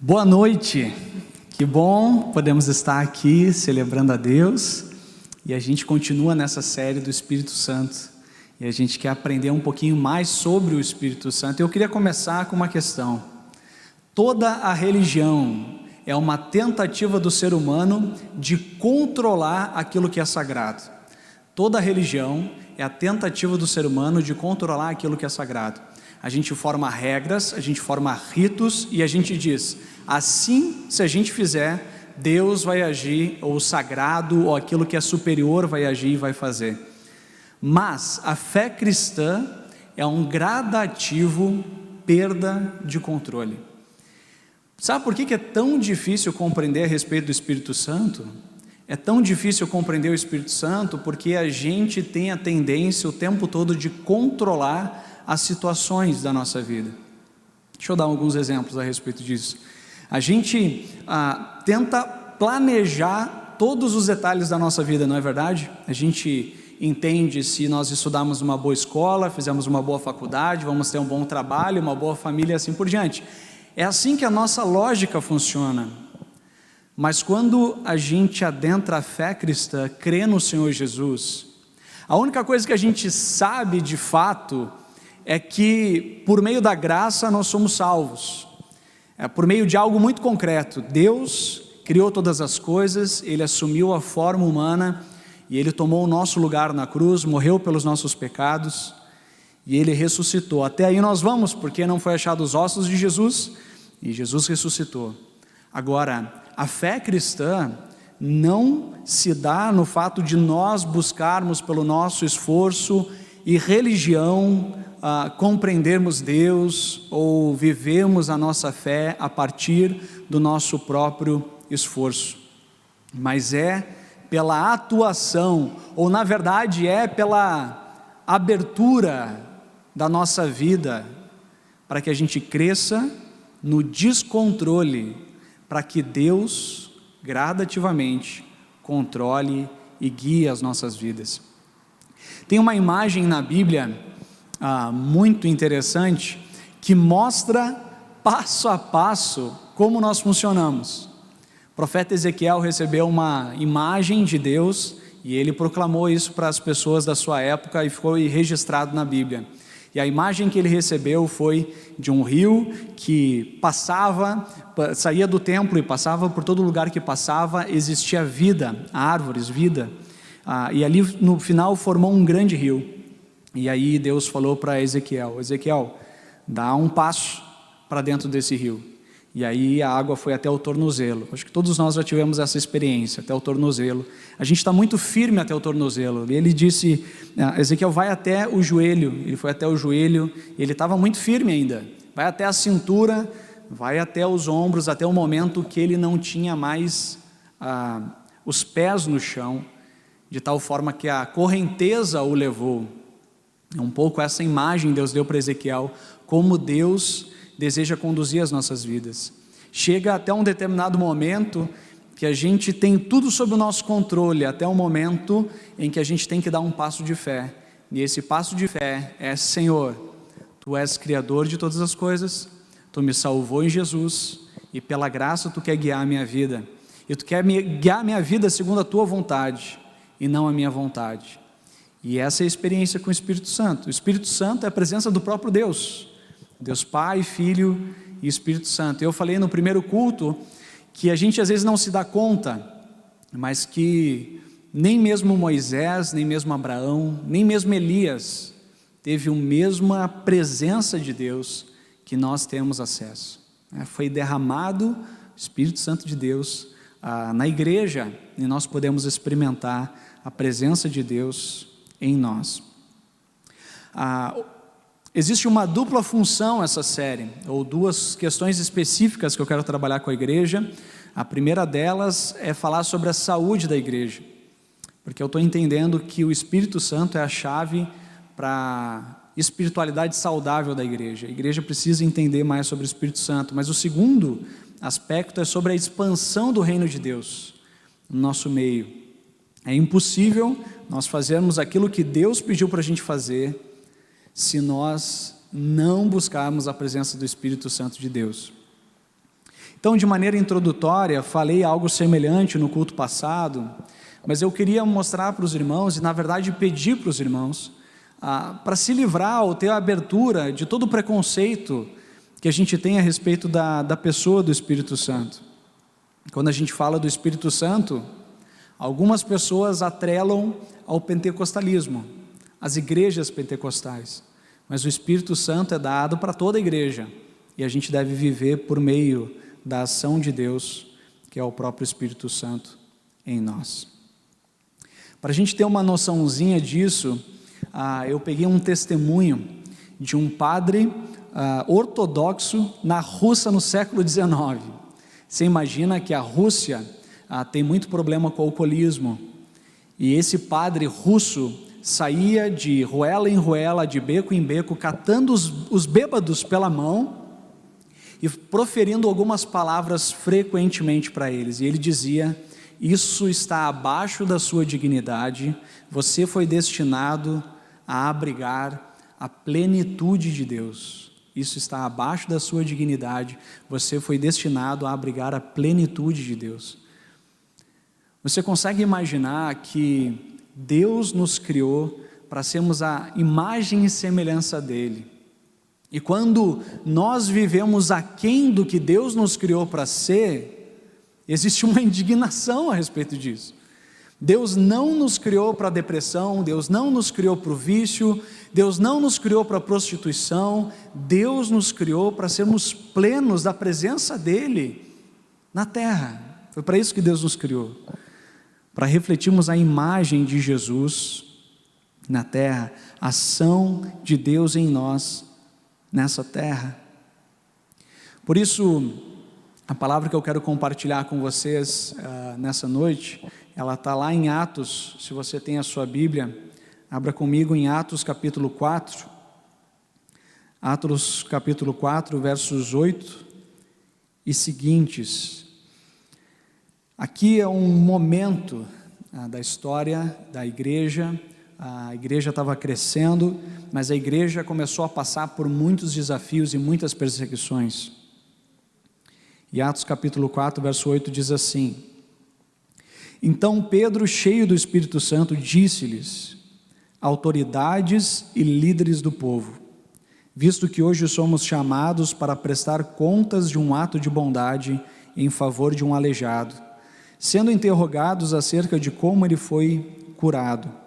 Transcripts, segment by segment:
Boa noite, que bom podemos estar aqui celebrando a Deus e a gente continua nessa série do Espírito Santo e a gente quer aprender um pouquinho mais sobre o Espírito Santo. Eu queria começar com uma questão: toda a religião é uma tentativa do ser humano de controlar aquilo que é sagrado. Toda religião é a tentativa do ser humano de controlar aquilo que é sagrado. A gente forma regras, a gente forma ritos e a gente diz: assim, se a gente fizer, Deus vai agir, ou o sagrado, ou aquilo que é superior vai agir e vai fazer. Mas a fé cristã é um gradativo perda de controle. Sabe por que é tão difícil compreender a respeito do Espírito Santo? É tão difícil compreender o Espírito Santo porque a gente tem a tendência o tempo todo de controlar as situações da nossa vida. Deixa eu dar alguns exemplos a respeito disso. A gente tenta planejar todos os detalhes da nossa vida, não é verdade? A gente entende se nós estudarmos numa boa escola, fizemos uma boa faculdade, vamos ter um bom trabalho, uma boa família e assim por diante. É assim que a nossa lógica funciona. Mas quando a gente adentra a fé cristã, crê no Senhor Jesus, a única coisa que a gente sabe de fato é que por meio da graça nós somos salvos, por meio de algo muito concreto. Deus criou todas as coisas, Ele assumiu a forma humana e Ele tomou o nosso lugar na cruz, morreu pelos nossos pecados e Ele ressuscitou. Até aí nós vamos, porque não foi achado os ossos de Jesus e Jesus ressuscitou. Agora, a fé cristã não se dá no fato de nós buscarmos pelo nosso esforço e religião compreendermos Deus ou vivemos a nossa fé a partir do nosso próprio esforço, mas é pela atuação, ou na verdade é pela abertura da nossa vida, para que a gente cresça no descontrole, para que Deus gradativamente controle e guie as nossas vidas. Tem uma imagem na Bíblia muito interessante, que mostra passo a passo como nós funcionamos. O profeta Ezequiel recebeu uma imagem de Deus e ele proclamou isso para as pessoas da sua época e foi registrado na Bíblia. E a imagem que ele recebeu foi de um rio que saía do templo e passava por todo lugar que passava, existia vida, árvores, vida, e ali no final formou um grande rio. E aí Deus falou para Ezequiel: Ezequiel, dá um passo para dentro desse rio. E aí a água foi até o tornozelo. Acho que todos nós já tivemos essa experiência, até o tornozelo. A gente está muito firme até o tornozelo. E ele disse: Ezequiel, vai até o joelho. Ele foi até o joelho, ele estava muito firme ainda. Vai até a cintura, vai até os ombros, até o momento que ele não tinha mais os pés no chão, de tal forma que a correnteza o levou. É um pouco essa imagem Deus deu para Ezequiel, como Deus deseja conduzir as nossas vidas. Chega até um determinado momento que a gente tem tudo sob o nosso controle, até o momento em que a gente tem que dar um passo de fé. E esse passo de fé é: Senhor, Tu és Criador de todas as coisas, Tu me salvou em Jesus, e pela graça Tu quer guiar a minha vida, e Tu quer guiar a minha vida segundo a Tua vontade, e não a minha vontade. E essa é a experiência com o Espírito Santo. O Espírito Santo é a presença do próprio Deus, Deus Pai, Filho e Espírito Santo. Eu falei no primeiro culto que a gente às vezes não se dá conta, mas que nem mesmo Moisés, nem mesmo Abraão, nem mesmo Elias teve a mesma presença de Deus que nós temos acesso. Foi derramado o Espírito Santo de Deus na igreja e nós podemos experimentar a presença de Deus em nós. Existe uma dupla função essa série, ou duas questões específicas que eu quero trabalhar com a igreja. A primeira delas é falar sobre a saúde da igreja, porque eu estou entendendo que o Espírito Santo é a chave para a espiritualidade saudável da igreja. A igreja precisa entender mais sobre o Espírito Santo, mas o segundo aspecto é sobre a expansão do reino de Deus no nosso meio. É impossível nós fazermos aquilo que Deus pediu para a gente fazer se nós não buscarmos a presença do Espírito Santo de Deus. Então, de maneira introdutória, falei algo semelhante no culto passado, mas eu queria mostrar para os irmãos, e na verdade pedir para os irmãos, para se livrar ou ter a abertura de todo o preconceito que a gente tem a respeito da pessoa do Espírito Santo. Quando a gente fala do Espírito Santo, algumas pessoas atrelam ao pentecostalismo, às igrejas pentecostais, mas o Espírito Santo é dado para toda a igreja, e a gente deve viver por meio da ação de Deus, que é o próprio Espírito Santo em nós. Para a gente ter uma noçãozinha disso, eu peguei um testemunho de um padre ortodoxo na Rússia no século XIX. Você imagina que a Rússia tem muito problema com o alcoolismo, e esse padre russo saía de ruela em ruela, de beco em beco, catando os bêbados pela mão e proferindo algumas palavras frequentemente para eles, e ele dizia: isso está abaixo da sua dignidade, você foi destinado a abrigar a plenitude de Deus, isso está abaixo da sua dignidade, você foi destinado a abrigar a plenitude de Deus. Você consegue imaginar que Deus nos criou para sermos a imagem e semelhança dEle, e quando nós vivemos aquém do que Deus nos criou para ser, existe uma indignação a respeito disso. Deus não nos criou para a depressão, Deus não nos criou para o vício, Deus não nos criou para a prostituição, Deus nos criou para sermos plenos da presença dEle na terra. Foi para isso que Deus nos criou, para refletirmos a imagem de Jesus na terra, a ação de Deus em nós nessa terra. Por isso, a palavra que eu quero compartilhar com vocês nessa noite, ela está lá em Atos. Se você tem a sua Bíblia, abra comigo em Atos capítulo 4, Atos capítulo 4, versos 8 e seguintes. Aqui é um momento da história da igreja. A igreja estava crescendo, mas a igreja começou a passar por muitos desafios e muitas perseguições. E Atos capítulo 4, verso 8 diz assim: então Pedro, cheio do Espírito Santo, disse-lhes: autoridades e líderes do povo, visto que hoje somos chamados para prestar contas de um ato de bondade em favor de um aleijado, sendo interrogados acerca de como ele foi curado.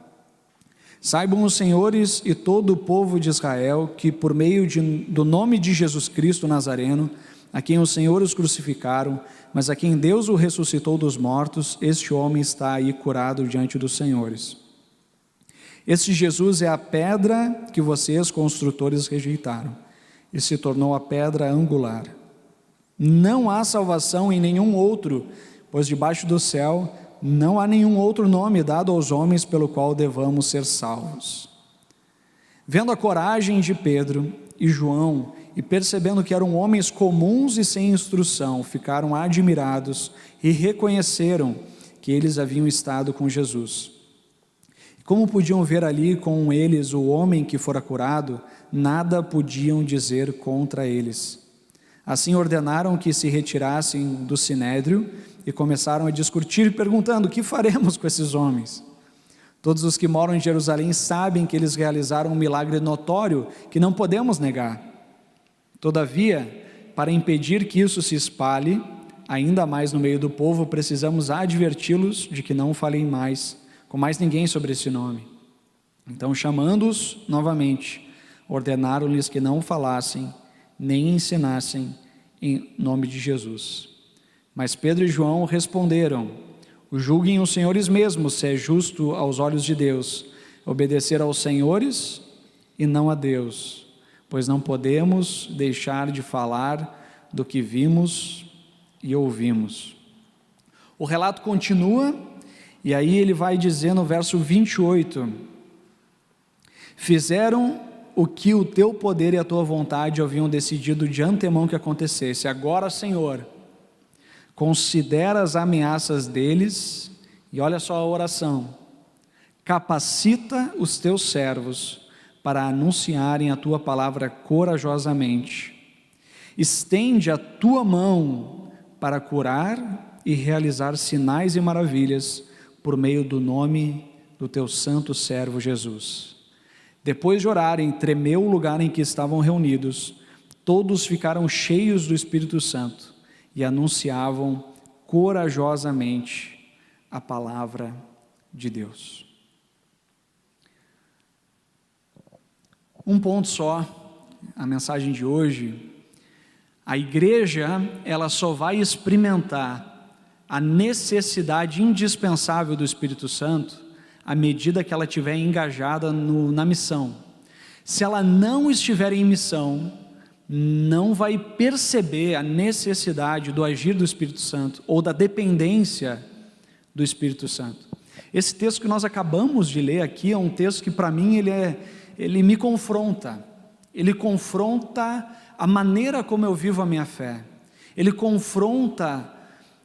Saibam os senhores e todo o povo de Israel que por meio do nome de Jesus Cristo Nazareno, a quem os senhores crucificaram, mas a quem Deus o ressuscitou dos mortos, este homem está aí curado diante dos senhores. Este Jesus é a pedra que vocês, construtores, rejeitaram, e se tornou a pedra angular. Não há salvação em nenhum outro, pois debaixo do céu não há nenhum outro nome dado aos homens pelo qual devamos ser salvos. Vendo a coragem de Pedro e João, e percebendo que eram homens comuns e sem instrução, ficaram admirados e reconheceram que eles haviam estado com Jesus. Como podiam ver ali com eles o homem que fora curado, nada podiam dizer contra eles. Assim ordenaram que se retirassem do sinédrio e começaram a discutir, perguntando: o que faremos com esses homens? Todos os que moram em Jerusalém sabem que eles realizaram um milagre notório que não podemos negar. Todavia, para impedir que isso se espalhe ainda mais no meio do povo, precisamos adverti-los de que não falem mais com mais ninguém sobre esse nome. Então, chamando-os novamente, ordenaram-lhes que não falassem nem ensinassem em nome de Jesus. Mas Pedro e João responderam: julguem os senhores mesmos se é justo aos olhos de Deus obedecer aos senhores e não a Deus, pois não podemos deixar de falar do que vimos e ouvimos. O relato continua, e aí ele vai dizer no verso 28: fizeram o que o teu poder e a tua vontade haviam decidido de antemão que acontecesse. Agora, Senhor, considera as ameaças deles, e olha só a oração: capacita os teus servos para anunciarem a tua palavra corajosamente. Estende a tua mão para curar e realizar sinais e maravilhas por meio do nome do teu santo servo Jesus. Depois de orarem, tremeu o lugar em que estavam reunidos, todos ficaram cheios do Espírito Santo e anunciavam corajosamente a palavra de Deus. Um ponto só, a mensagem de hoje: a igreja, ela só vai experimentar a necessidade indispensável do Espírito Santo à medida que ela estiver engajada na missão. Se ela não estiver em missão, não vai perceber a necessidade do agir do Espírito Santo ou da dependência do Espírito Santo. Esse texto que nós acabamos de ler aqui é um texto que para mim ele me confronta. Ele confronta a maneira como eu vivo a minha fé. Ele confronta,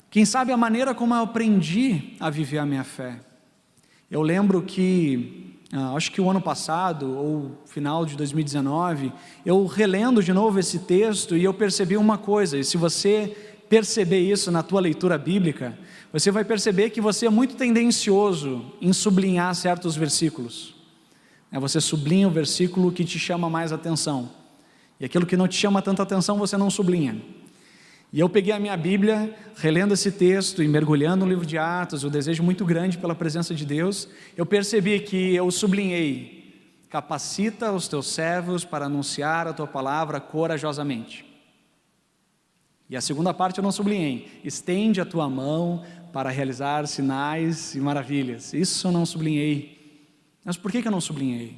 quem sabe, a maneira como eu aprendi a viver a minha fé. Eu lembro que, acho que o ano passado, ou final de 2019, eu relendo de novo esse texto e eu percebi uma coisa, e se você perceber isso na tua leitura bíblica, você vai perceber que você é muito tendencioso em sublinhar certos versículos. Você sublinha o versículo que te chama mais atenção, e aquilo que não te chama tanta atenção você não sublinha. E eu peguei a minha Bíblia, relendo esse texto e mergulhando no livro de Atos, o desejo muito grande pela presença de Deus, eu percebi que eu sublinhei: capacita os teus servos para anunciar a tua palavra corajosamente. E a segunda parte eu não sublinhei: estende a tua mão para realizar sinais e maravilhas. Isso eu não sublinhei. Mas por que eu não sublinhei?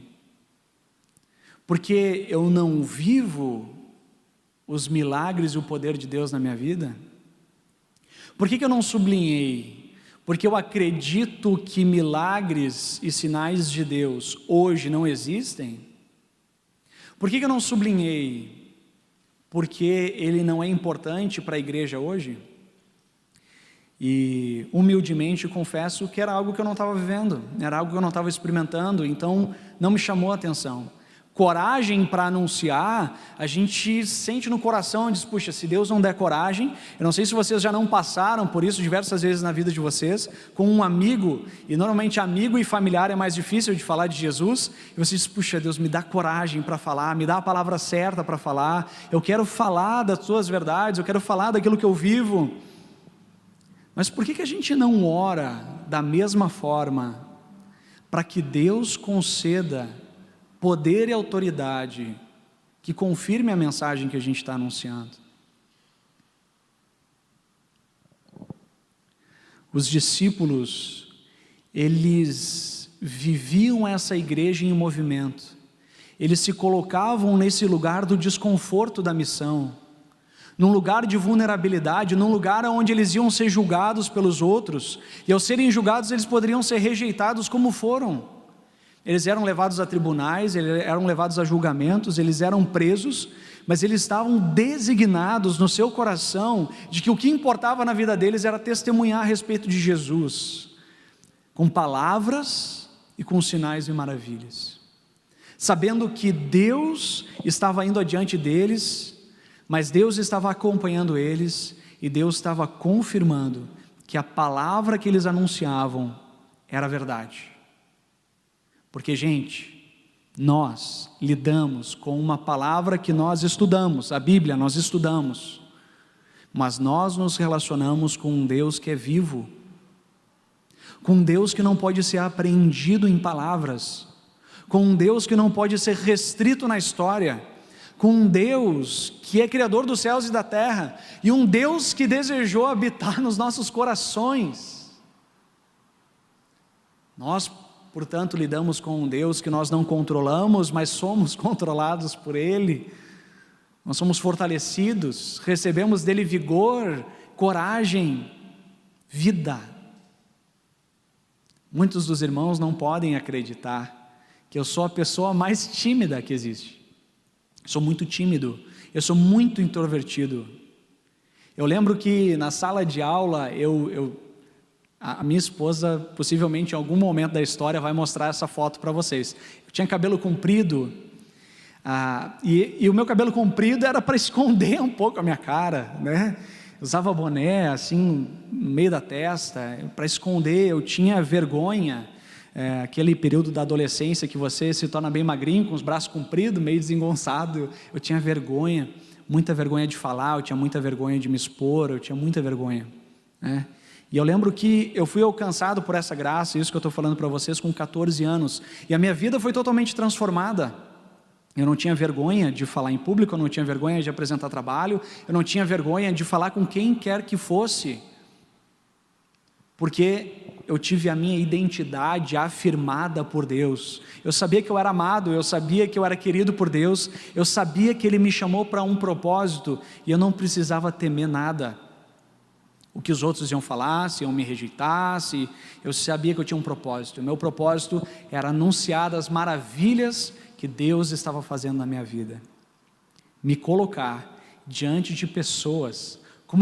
Porque eu não vivo os milagres e o poder de Deus na minha vida? Por que eu não sublinhei? Porque eu acredito que milagres e sinais de Deus hoje não existem? Por que eu não sublinhei? Porque ele não é importante para a igreja hoje? E humildemente confesso que era algo que eu não estava vivendo, era algo que eu não estava experimentando, então não me chamou a atenção. Coragem para anunciar, a gente sente no coração e diz: puxa, se Deus não der coragem, eu não sei se vocês já não passaram por isso diversas vezes na vida de vocês, com um amigo, e normalmente amigo e familiar é mais difícil de falar de Jesus, e você diz: puxa, Deus, me dá coragem para falar, me dá a palavra certa para falar, eu quero falar das tuas verdades, eu quero falar daquilo que eu vivo. Mas por que a gente não ora da mesma forma, para que Deus conceda poder e autoridade que confirme a mensagem que a gente está anunciando? Os discípulos, eles viviam essa igreja em movimento, eles se colocavam nesse lugar do desconforto da missão, num lugar de vulnerabilidade, num lugar onde eles iam ser julgados pelos outros, e ao serem julgados eles poderiam ser rejeitados como foram. Eles eram levados a tribunais, eles eram levados a julgamentos, eles eram presos, mas eles estavam designados no seu coração de que o que importava na vida deles era testemunhar a respeito de Jesus, com palavras e com sinais e maravilhas, sabendo que Deus estava indo adiante deles, mas Deus estava acompanhando eles, e Deus estava confirmando que a palavra que eles anunciavam era verdade. Porque, gente, nós lidamos com uma palavra que nós estudamos, a Bíblia nós estudamos, mas nós nos relacionamos com um Deus que é vivo, com um Deus que não pode ser apreendido em palavras, com um Deus que não pode ser restrito na história, com um Deus que é Criador dos céus e da terra, e um Deus que desejou habitar nos nossos corações. Nós, portanto, lidamos com um Deus que nós não controlamos, mas somos controlados por Ele. Nós somos fortalecidos, recebemos dele vigor, coragem, vida. Muitos dos irmãos não podem acreditar que eu sou a pessoa mais tímida que existe. Sou muito tímido, eu sou muito introvertido. Eu lembro que na sala de aula, a minha esposa, possivelmente em algum momento da história, vai mostrar essa foto para vocês. Eu tinha cabelo comprido, e o meu cabelo comprido era para esconder um pouco a minha cara, né? usava boné assim no meio da testa para esconder. Eu tinha vergonha, aquele período da adolescência que você se torna bem magrinho, com os braços compridos, meio desengonçado. Eu tinha vergonha, muita vergonha de falar, eu tinha muita vergonha de me expor, eu tinha muita vergonha, né? E eu lembro que eu fui alcançado por essa graça, isso que eu estou falando para vocês, com 14 anos, e a minha vida foi totalmente transformada. Eu não tinha vergonha de falar em público, eu não tinha vergonha de apresentar trabalho, eu não tinha vergonha de falar com quem quer que fosse, porque eu tive a minha identidade afirmada por Deus. Eu sabia que eu era amado, eu sabia que eu era querido por Deus, eu sabia que Ele me chamou para um propósito, e eu não precisava temer nada. O que os outros iam falar, se iam me rejeitar, eu sabia que eu tinha um propósito. O meu propósito era anunciar as maravilhas que Deus estava fazendo na minha vida. Me colocar diante de pessoas, com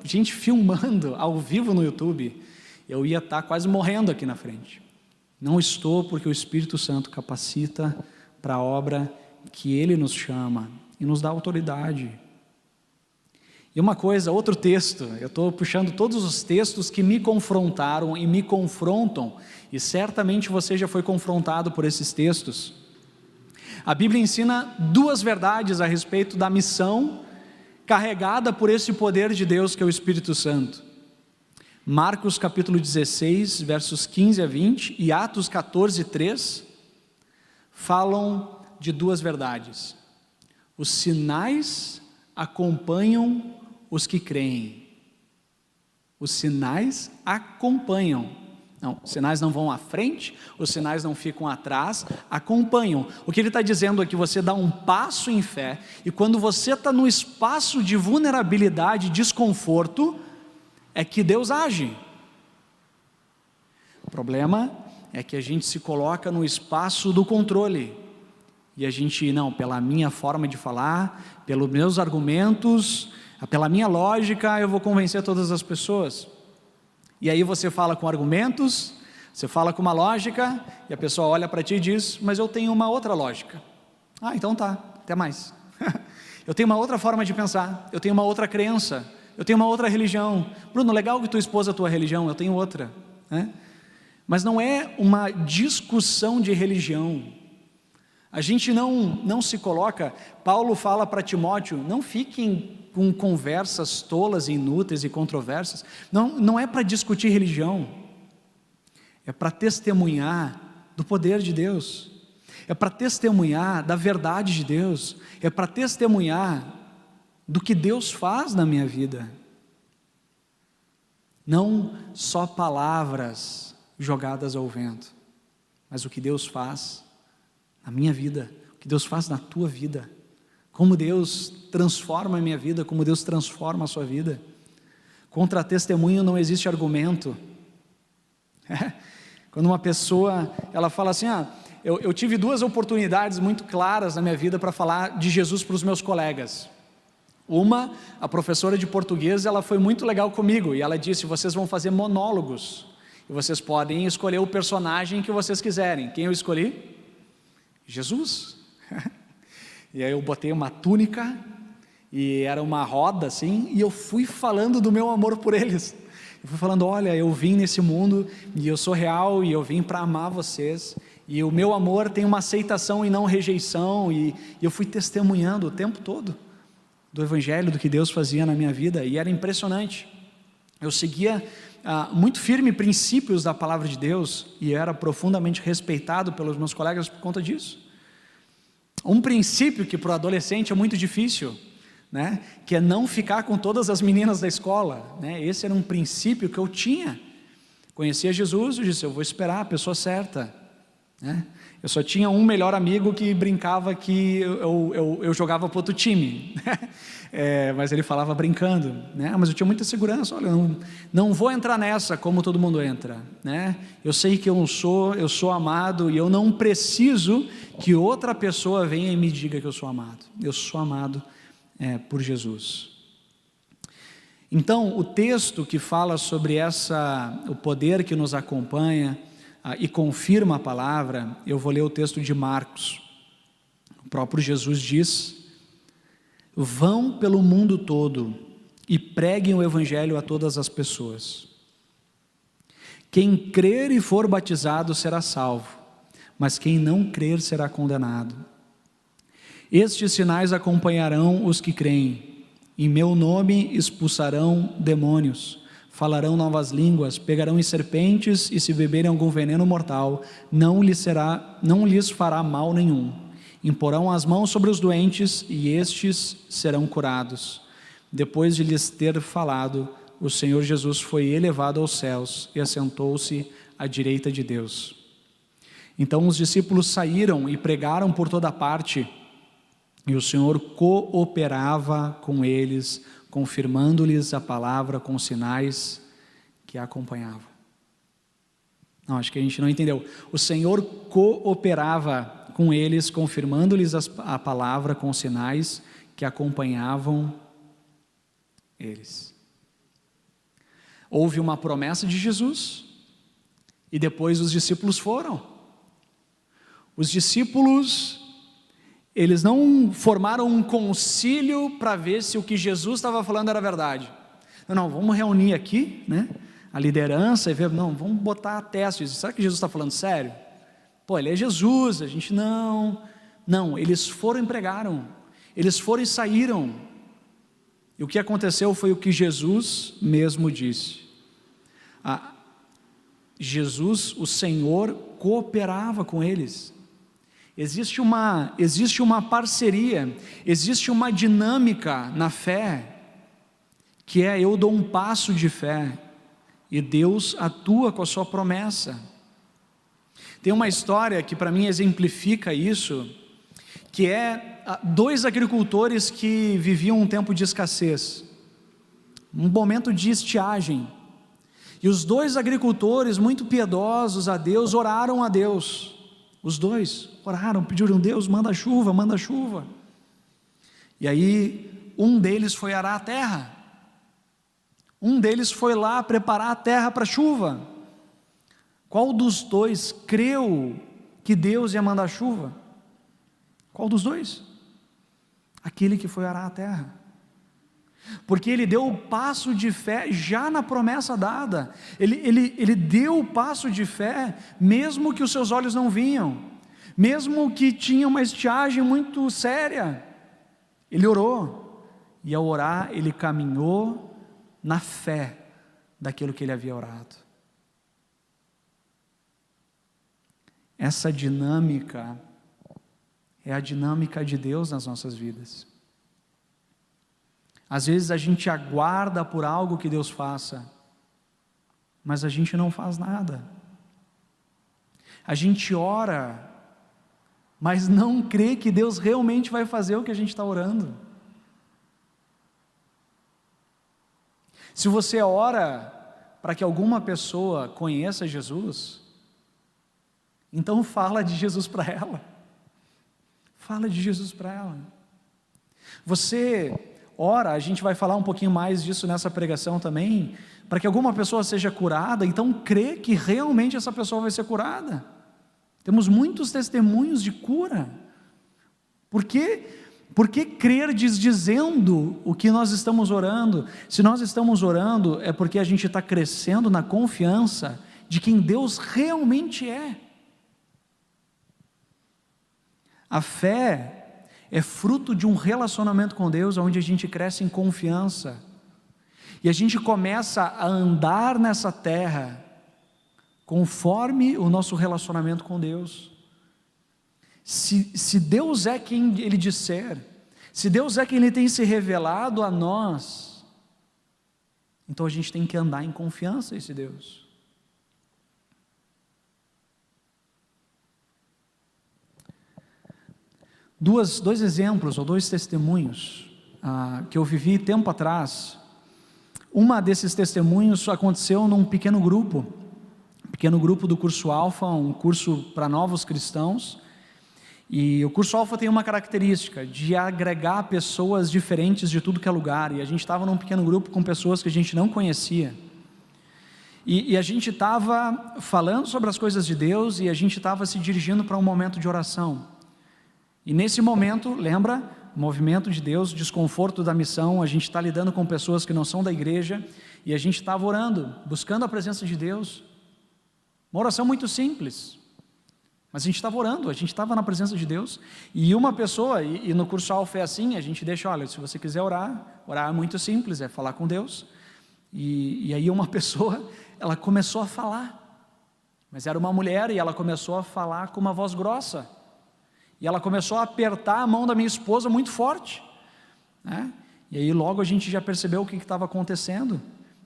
gente filmando ao vivo no YouTube, eu ia estar quase morrendo aqui na frente. Não estou, porque o Espírito Santo capacita para a obra que Ele nos chama e nos dá autoridade. E uma coisa, outro texto, eu estou puxando todos os textos que me confrontaram e me confrontam, e certamente você já foi confrontado por esses textos. A Bíblia ensina duas verdades a respeito da missão carregada por esse poder de Deus que é o Espírito Santo. Marcos capítulo 16, versos 15 a 20, e Atos 14, 3, falam de duas verdades. Os sinais acompanham os que creem. Os sinais acompanham. Não, os sinais não vão à frente, os sinais não ficam atrás, acompanham. O que ele está dizendo é que você dá um passo em fé, e quando você está no espaço de vulnerabilidade, desconforto, é que Deus age. O problema é que a gente se coloca no espaço do controle, e a gente, não, pela minha forma de falar, pelos meus argumentos, pela minha lógica, eu vou convencer todas as pessoas. E aí você fala com argumentos, você fala com uma lógica, e a pessoa olha para ti e diz, mas eu tenho uma outra lógica. Ah, então tá, até mais. Eu tenho uma outra forma de pensar, eu tenho uma outra crença, eu tenho uma outra religião. Bruno, legal que tu expôs a tua religião, eu tenho outra, né? Mas não é uma discussão de religião. A gente não se coloca, Paulo fala para Timóteo, não fiquem com conversas tolas, inúteis e controversas. Não é para discutir religião, é para testemunhar do poder de Deus, é para testemunhar da verdade de Deus, é para testemunhar do que Deus faz na minha vida. Não só palavras jogadas ao vento, mas o que Deus faz na minha vida, o que Deus faz na tua vida, como Deus transforma a minha vida, como Deus transforma a sua vida. Contra testemunho não existe argumento. Quando uma pessoa, ela fala assim, eu tive duas oportunidades muito claras na minha vida para falar de Jesus para os meus colegas. Uma, a professora de português, ela foi muito legal comigo, e ela disse, vocês vão fazer monólogos, e vocês podem escolher o personagem que vocês quiserem. Quem eu escolhi? Jesus. E aí eu botei uma túnica, e era uma roda assim, e eu fui falando do meu amor por eles. Eu fui falando, olha, eu vim nesse mundo, e eu sou real, e eu vim para amar vocês, e o meu amor tem uma aceitação e não rejeição, e eu fui testemunhando o tempo todo do Evangelho, do que Deus fazia na minha vida, e era impressionante. Eu seguia muito firme princípios da palavra de Deus, e era profundamente respeitado pelos meus colegas por conta disso. Um princípio que para o adolescente é muito difícil, né? Que é não ficar com todas as meninas da escola, né? Esse era um princípio que eu tinha. Conhecia Jesus, eu disse, eu vou esperar a pessoa certa, né? Eu só tinha um melhor amigo que brincava que eu jogava para outro time, mas ele falava brincando, né? Mas eu tinha muita segurança, olha, não vou entrar nessa como todo mundo entra, né? Eu sei que eu sou amado, e eu não preciso que outra pessoa venha e me diga que eu sou amado por Jesus. Então, o texto que fala sobre o poder que nos acompanha e confirma a palavra, eu vou ler o texto de Marcos. O próprio Jesus diz, vão pelo mundo todo e preguem o evangelho a todas as pessoas. Quem crer e for batizado será salvo, mas quem não crer será condenado. Estes sinais acompanharão os que creem. Em meu nome expulsarão demônios, falarão novas línguas, pegarão em serpentes, e se beberem algum veneno mortal, não lhes fará mal nenhum. Imporão as mãos sobre os doentes, e estes serão curados. Depois de lhes ter falado, o Senhor Jesus foi elevado aos céus e assentou-se à direita de Deus. Então os discípulos saíram e pregaram por toda parte, e o Senhor cooperava com eles, confirmando-lhes a palavra com sinais que a acompanhavam. Não, acho que a gente não entendeu. O Senhor cooperava com eles, confirmando-lhes a palavra com sinais que acompanhavam eles. Houve uma promessa de Jesus, e depois os discípulos foram. Os discípulos, eles não formaram um concílio para ver se o que Jesus estava falando era verdade. Não, vamos reunir aqui, né, a liderança e ver, não, vamos botar a teste. Será que Jesus está falando sério? Pô, ele é Jesus, a gente não, eles foram e pregaram, eles foram e saíram, e o que aconteceu foi o que Jesus mesmo disse. Jesus, o Senhor, cooperava com eles. Existe uma parceria, existe uma dinâmica na fé, que é: eu dou um passo de fé, e Deus atua com a sua promessa. Tem uma história que para mim exemplifica isso, que é 2 agricultores que viviam um tempo de escassez, um momento de estiagem, e os 2 agricultores, muito piedosos a Deus, oraram a Deus. Os 2 oraram, pediram: Deus, manda chuva, manda chuva. E aí um deles foi arar a terra, um deles foi lá preparar a terra para a chuva. Qual dos 2 creu que Deus ia mandar chuva? Qual dos 2? Aquele que foi arar a terra, porque ele deu o passo de fé já na promessa dada. Ele deu o passo de fé, mesmo que os seus olhos não viam, mesmo que tinha uma estiagem muito séria. Ele orou, e ao orar ele caminhou na fé daquilo que ele havia orado. Essa dinâmica é a dinâmica de Deus nas nossas vidas. Às vezes a gente aguarda por algo que Deus faça, mas a gente não faz nada. A gente ora, mas não crê que Deus realmente vai fazer o que a gente está orando. Se você ora para que alguma pessoa conheça Jesus, então fala de Jesus para ela. Fala de Jesus para ela. Você ora, a gente vai falar um pouquinho mais disso nessa pregação também, para que alguma pessoa seja curada, então crê que realmente essa pessoa vai ser curada. Temos muitos testemunhos de cura. Por que crer dizendo o que nós estamos orando? Se nós estamos orando, é porque a gente está crescendo na confiança de quem Deus realmente é. A fé é fruto de um relacionamento com Deus, onde a gente cresce em confiança, e a gente começa a andar nessa terra, conforme o nosso relacionamento com Deus. Se Deus é quem Ele disser, se Deus é quem Ele tem se revelado a nós, então a gente tem que andar em confiança a esse Deus. Dois exemplos, ou 2 testemunhos, que eu vivi tempo atrás. Uma desses testemunhos aconteceu num pequeno grupo do curso Alfa, um curso para novos cristãos, e o curso Alfa tem uma característica de agregar pessoas diferentes de tudo que é lugar, e a gente estava num pequeno grupo com pessoas que a gente não conhecia, e a gente estava falando sobre as coisas de Deus, e a gente estava se dirigindo para um momento de oração. E nesse momento, lembra, movimento de Deus, desconforto da missão, a gente está lidando com pessoas que não são da igreja, e a gente estava orando, buscando a presença de Deus, uma oração muito simples, mas a gente estava orando, a gente estava na presença de Deus, e uma pessoa, e no curso Alfa é assim, a gente deixa, olha, se você quiser orar é muito simples, é falar com Deus, e aí uma pessoa, ela começou a falar, mas era uma mulher, e ela começou a falar com uma voz grossa, e ela começou a apertar a mão da minha esposa muito forte, né? E aí logo a gente já percebeu o que estava acontecendo,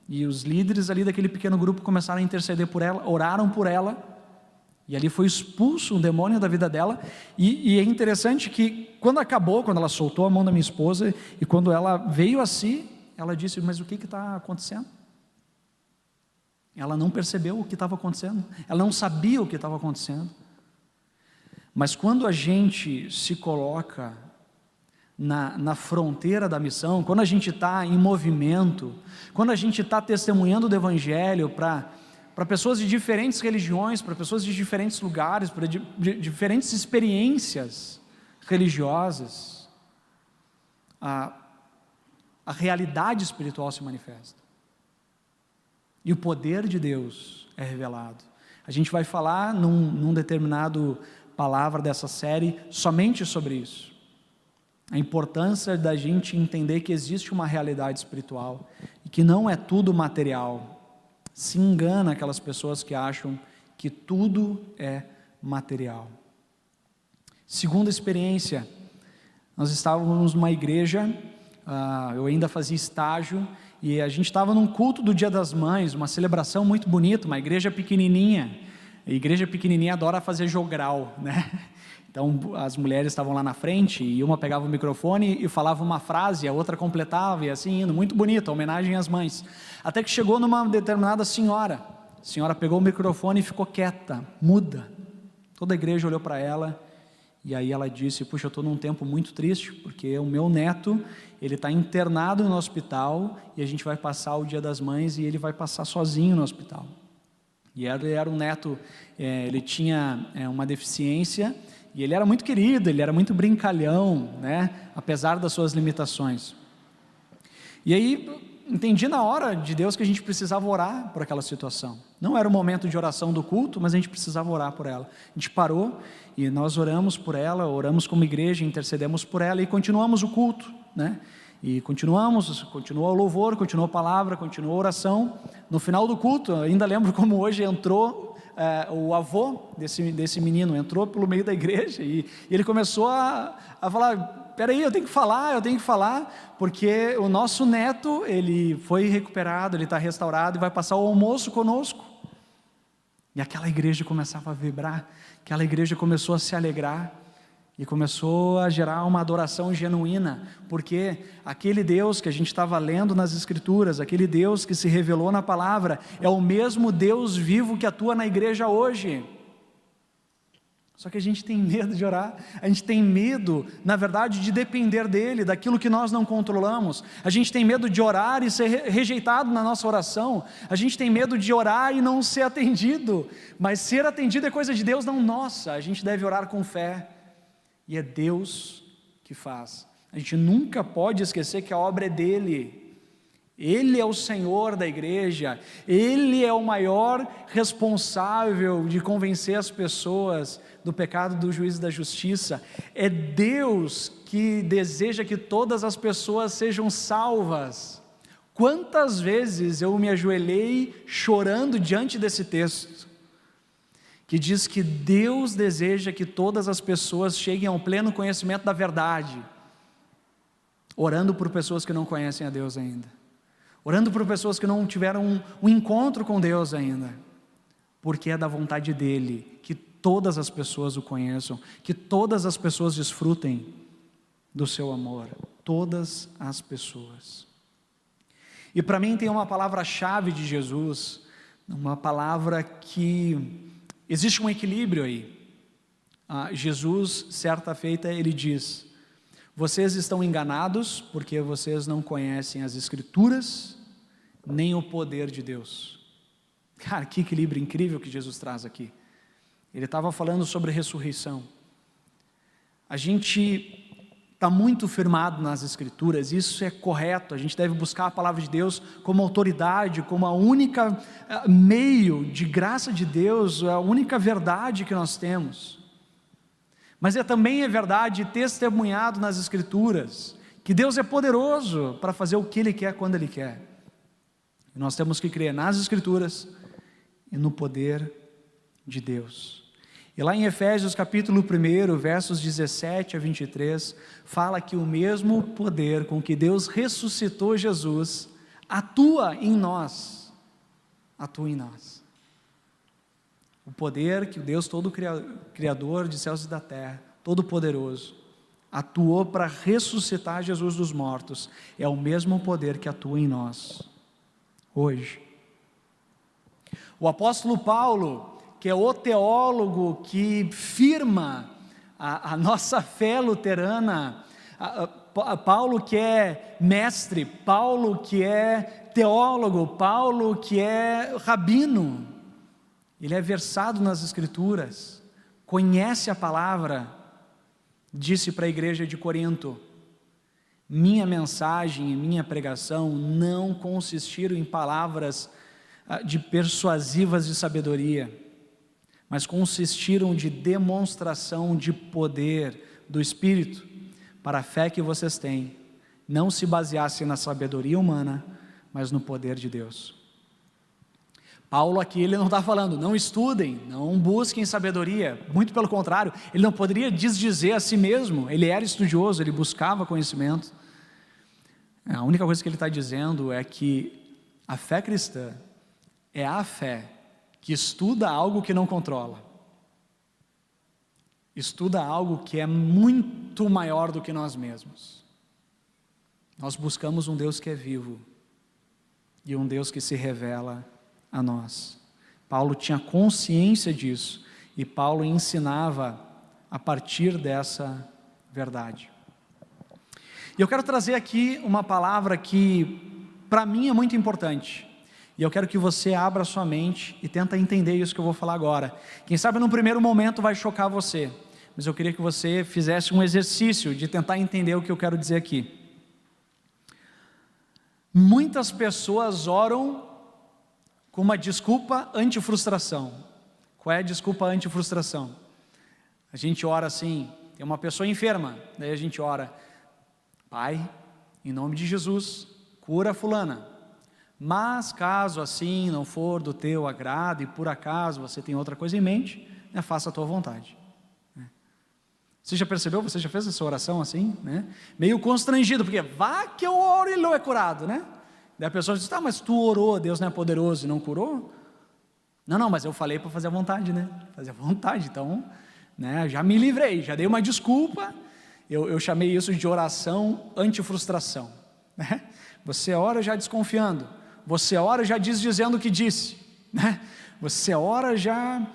e os líderes ali daquele pequeno grupo começaram a interceder por ela, oraram por ela, e ali foi expulso um demônio da vida dela, e é interessante que quando acabou, quando ela soltou a mão da minha esposa, e quando ela veio a si, ela disse, mas o que está acontecendo? Ela não percebeu o que estava acontecendo, ela não sabia o que estava acontecendo, mas quando a gente se coloca na fronteira da missão, quando a gente está em movimento, quando a gente está testemunhando do Evangelho para pessoas de diferentes religiões, para pessoas de diferentes lugares, para diferentes experiências religiosas, a realidade espiritual se manifesta, e o poder de Deus é revelado. A gente vai falar num determinado palavra dessa série somente sobre isso, a importância da gente entender que existe uma realidade espiritual, e que não é tudo material. Se engana aquelas pessoas que acham que tudo é material. Segunda experiência, nós estávamos numa igreja, eu ainda fazia estágio, e a gente estava num culto do Dia das Mães, uma celebração muito bonita, uma igreja pequenininha. A igreja pequenininha adora fazer jogral, né? Então as mulheres estavam lá na frente, e uma pegava o microfone e falava uma frase, a outra completava, e assim indo, muito bonito, homenagem às mães. Até que chegou numa determinada senhora, a senhora pegou o microfone e ficou quieta, muda. Toda a igreja olhou para ela, e aí ela disse, puxa, eu estou num tempo muito triste, porque o meu neto, ele está internado no hospital, e a gente vai passar o Dia das Mães, e ele vai passar sozinho no hospital. E ele era um neto, ele tinha uma deficiência, e ele era muito querido, ele era muito brincalhão, né? Apesar das suas limitações. E aí, entendi na hora de Deus que a gente precisava orar por aquela situação. Não era o momento de oração do culto, mas a gente precisava orar por ela. A gente parou e nós oramos por ela, oramos como igreja, intercedemos por ela e continuamos o culto, né? E continuou o louvor, continuou a palavra, continuou a oração. No final do culto, ainda lembro como hoje entrou o avô desse menino, entrou pelo meio da igreja e ele começou a falar, peraí, eu tenho que falar, porque o nosso neto, ele foi recuperado, ele está restaurado e vai passar o almoço conosco. E aquela igreja começava a vibrar, aquela igreja começou a se alegrar, e começou a gerar uma adoração genuína, porque aquele Deus que a gente estava lendo nas Escrituras, aquele Deus que se revelou na palavra, é o mesmo Deus vivo que atua na igreja hoje. Só que a gente tem medo de orar, a gente tem medo, na verdade, de depender dEle, daquilo que nós não controlamos. A gente tem medo de orar e ser rejeitado na nossa oração, a gente tem medo de orar e não ser atendido, mas ser atendido é coisa de Deus, não nossa. A gente deve orar com fé, e é Deus que faz. A gente nunca pode esquecer que a obra é dEle. Ele é o Senhor da igreja, Ele é o maior responsável de convencer as pessoas do pecado, do juízo e da justiça. É Deus que deseja que todas as pessoas sejam salvas. Quantas vezes eu me ajoelhei chorando diante desse texto, que diz que Deus deseja que todas as pessoas cheguem ao pleno conhecimento da verdade, orando por pessoas que não conhecem a Deus ainda, orando por pessoas que não tiveram um encontro com Deus ainda, porque é da vontade dEle que todas as pessoas o conheçam, que todas as pessoas desfrutem do seu amor, todas as pessoas. E para mim tem uma palavra-chave de Jesus, uma palavra que existe um equilíbrio aí. Jesus, certa feita, ele diz, vocês estão enganados porque vocês não conhecem as Escrituras, nem o poder de Deus. Cara, que equilíbrio incrível que Jesus traz aqui. Ele estava falando sobre ressurreição. A gente está muito firmado nas Escrituras, isso é correto, a gente deve buscar a palavra de Deus como autoridade, como a única meio de graça de Deus, a única verdade que nós temos. Mas também é verdade, testemunhado nas Escrituras, que Deus é poderoso para fazer o que Ele quer, quando Ele quer. E nós temos que crer nas Escrituras e no poder de Deus. E lá em Efésios capítulo 1, versos 17 a 23, fala que o mesmo poder com que Deus ressuscitou Jesus, atua em nós. O poder que o Deus todo criador de céus e da terra, todo poderoso, atuou para ressuscitar Jesus dos mortos, é o mesmo poder que atua em nós, hoje. O apóstolo Paulo, que é o teólogo que firma a nossa fé luterana, Paulo que é mestre, Paulo que é teólogo, Paulo que é rabino, ele é versado nas Escrituras, conhece a palavra, disse para a igreja de Corinto: minha mensagem e minha pregação não consistiram em palavras persuasivas de sabedoria, mas consistiram de demonstração de poder do Espírito, para a fé que vocês têm, não se baseasse na sabedoria humana, mas no poder de Deus. Paulo aqui, ele não está falando, não estudem, não busquem sabedoria, muito pelo contrário, ele não poderia desdizer a si mesmo, ele era estudioso, ele buscava conhecimento. A única coisa que ele está dizendo é que a fé cristã é a fé que estuda algo que não controla, estuda algo que é muito maior do que nós mesmos. Nós buscamos um Deus que é vivo, e um Deus que se revela a nós. Paulo tinha consciência disso, e Paulo ensinava a partir dessa verdade. E eu quero trazer aqui uma palavra que para mim é muito importante, e eu quero que você abra sua mente e tenta entender isso que eu vou falar agora. Quem sabe no primeiro momento vai chocar você, mas eu queria que você fizesse um exercício de tentar entender o que eu quero dizer aqui. Muitas pessoas oram com uma desculpa anti-frustração. Qual é a desculpa anti-frustração? A gente ora assim, tem uma pessoa enferma, daí a gente ora: Pai, em nome de Jesus, cura fulana. Mas caso assim não for do teu agrado e por acaso você tem outra coisa em mente, faça a tua vontade. Você já percebeu? Você já fez essa oração assim, né? Meio constrangido, porque vá que eu oro e ele é curado, né? Daí a pessoa diz: tá, mas tu orou, Deus não é poderoso e não curou? Não, mas eu falei para fazer a vontade, né? Fazer a vontade, então, né? Já me livrei, já dei uma desculpa. Eu chamei isso de oração anti-frustração, né? Você ora já desconfiando, você ora já dizendo o que disse, né? Você ora já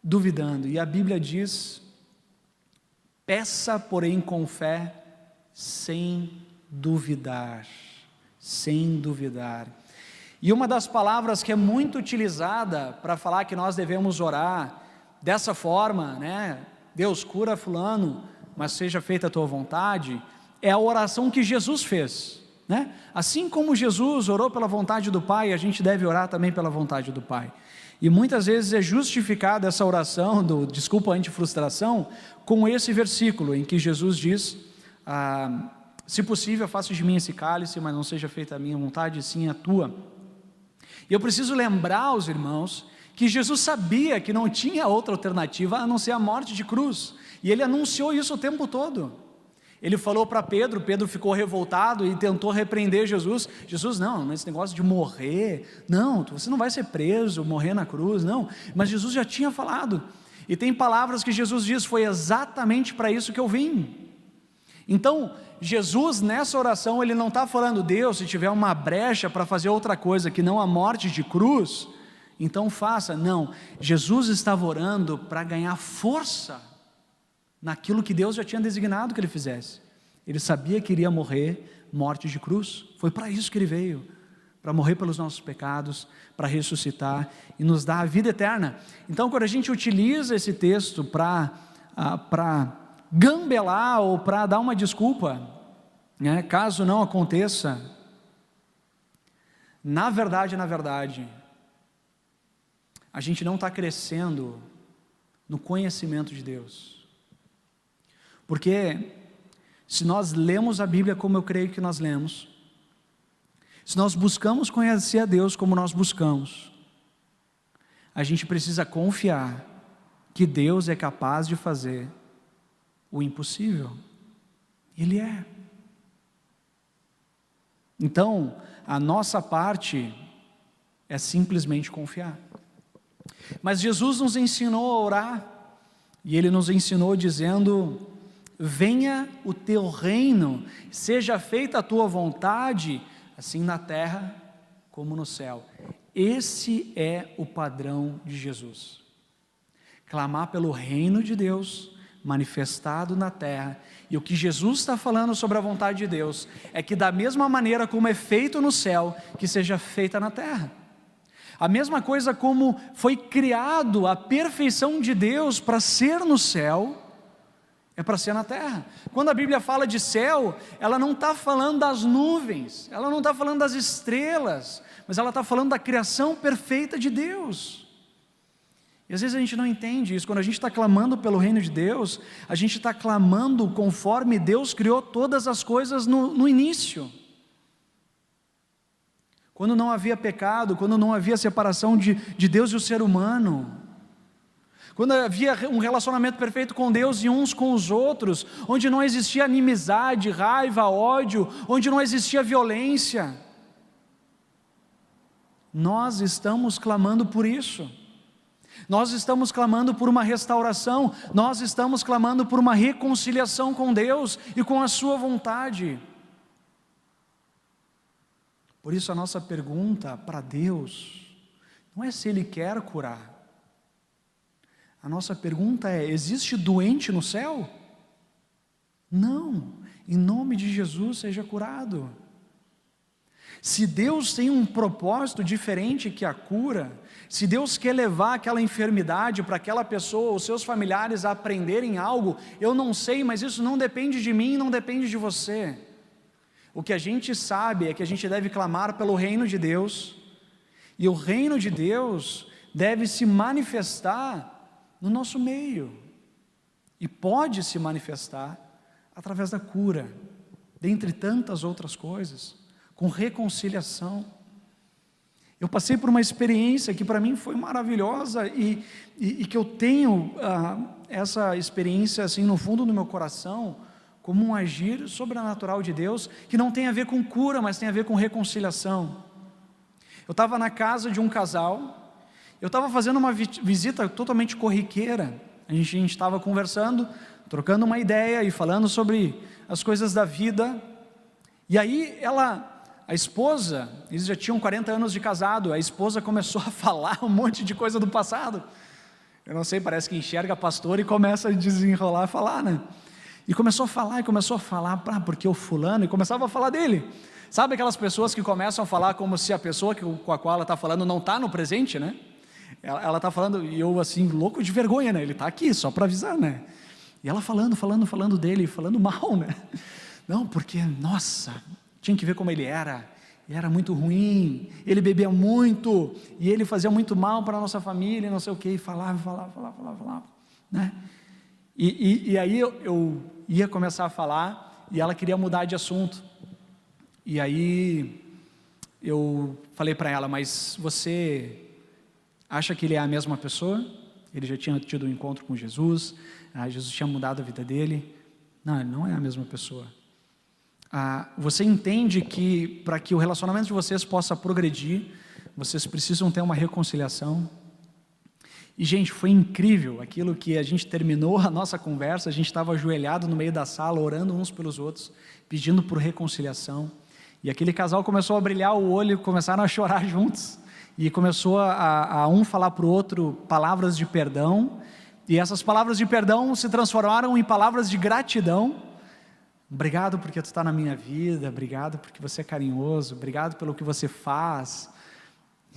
duvidando, e a Bíblia diz: peça porém com fé, sem duvidar, sem duvidar. E uma das palavras que é muito utilizada para falar que nós devemos orar dessa forma, né? Deus, cura fulano, mas seja feita a tua vontade, é a oração que Jesus fez, né? Assim como Jesus orou pela vontade do Pai, a gente deve orar também pela vontade do Pai. E muitas vezes é justificada essa oração do desculpa anti-frustração com esse versículo em que Jesus diz: se possível, faça de mim esse cálice, mas não seja feita a minha vontade, sim a tua. E eu preciso lembrar aos irmãos que Jesus sabia que não tinha outra alternativa a não ser a morte de cruz, e ele anunciou isso o tempo todo. Ele falou para Pedro, Pedro ficou revoltado e tentou repreender Jesus. Jesus, não, esse negócio de morrer, não, você não vai ser preso, morrer na cruz, não. Mas Jesus já tinha falado, e tem palavras que Jesus diz: foi exatamente para isso que eu vim. Então, Jesus nessa oração, ele não está falando: Deus, se tiver uma brecha para fazer outra coisa que não a morte de cruz, então faça. Não, Jesus estava orando para ganhar força naquilo que Deus já tinha designado que ele fizesse. Ele sabia que iria morrer morte de cruz, foi para isso que ele veio, para morrer pelos nossos pecados, para ressuscitar e nos dar a vida eterna. Então, quando a gente utiliza esse texto para gambelar ou para dar uma desculpa, né, caso não aconteça. Na verdade, a gente não está crescendo no conhecimento de Deus. Porque se nós lemos a Bíblia como eu creio que nós lemos, se nós buscamos conhecer a Deus como nós buscamos, a gente precisa confiar que Deus é capaz de fazer o impossível. Ele é. Então, a nossa parte é simplesmente confiar. Mas Jesus nos ensinou a orar, e Ele nos ensinou dizendo: venha o teu reino, seja feita a tua vontade, assim na terra como no céu. Esse é o padrão de Jesus. Clamar pelo reino de Deus manifestado na terra. E o que Jesus está falando sobre a vontade de Deus é que da mesma maneira como é feito no céu, que seja feita na terra. A mesma coisa como foi criado a perfeição de Deus para ser no céu, é para ser na terra. Quando a Bíblia fala de céu, ela não está falando das nuvens, ela não está falando das estrelas, mas ela está falando da criação perfeita de Deus. E às vezes a gente não entende isso. Quando a gente está clamando pelo reino de Deus, a gente está clamando conforme Deus criou todas as coisas no início. Quando não havia pecado, quando não havia separação de Deus e o ser humano, quando havia um relacionamento perfeito com Deus e uns com os outros, onde não existia inimizade, raiva, ódio, onde não existia violência. Nós estamos clamando por isso. Nós estamos clamando por uma restauração, nós estamos clamando por uma reconciliação com Deus e com a sua vontade. Por isso a nossa pergunta para Deus não é se Ele quer curar. A nossa pergunta é: existe doente no céu? Não, em nome de Jesus seja curado. Se Deus tem um propósito diferente que a cura, se Deus quer levar aquela enfermidade para aquela pessoa, os seus familiares a aprenderem algo, eu não sei, mas isso não depende de mim, não depende de você. O que a gente sabe é que a gente deve clamar pelo reino de Deus, e o reino de Deus deve se manifestar no nosso meio, e pode se manifestar através da cura, dentre tantas outras coisas, com reconciliação. Eu passei por uma experiência que para mim foi maravilhosa, e que eu tenho essa experiência assim no fundo do meu coração, como um agir sobrenatural de Deus, que não tem a ver com cura, mas tem a ver com reconciliação. Eu estava na casa de um casal, eu estava fazendo uma visita totalmente corriqueira, a gente estava conversando, trocando uma ideia e falando sobre as coisas da vida, e aí a esposa, eles já tinham 40 anos de casado, a esposa começou a falar um monte de coisa do passado. Eu não sei, parece que enxerga pastor e começa a desenrolar, a falar, né? E começou a falar, porque o fulano, e começava a falar dele. Sabe aquelas pessoas que começam a falar como se a pessoa com a qual ela está falando não está no presente, né? Ela está falando, e eu assim, louco de vergonha, né? Ele está aqui, só para avisar, né? E ela falando dele, falando mal, né? Não, porque, nossa, tinha que ver como ele era muito ruim, ele bebia muito, e ele fazia muito mal para a nossa família, não sei o que, e falava, né? E aí eu ia começar a falar, e ela queria mudar de assunto, e aí eu falei para ela: mas você acha que ele é a mesma pessoa? Ele já tinha tido um encontro com Jesus, Jesus tinha mudado a vida dele. Não, ele não é a mesma pessoa. Você entende que para que o relacionamento de vocês possa progredir, vocês precisam ter uma reconciliação? E gente, foi incrível aquilo que a gente terminou a nossa conversa, a gente estava ajoelhado no meio da sala, orando uns pelos outros, pedindo por reconciliação, e aquele casal começou a brilhar o olho, começaram a chorar juntos, e começou a um falar para o outro palavras de perdão, e essas palavras de perdão se transformaram em palavras de gratidão. Obrigado porque tu está na minha vida, obrigado porque você é carinhoso, obrigado pelo que você faz.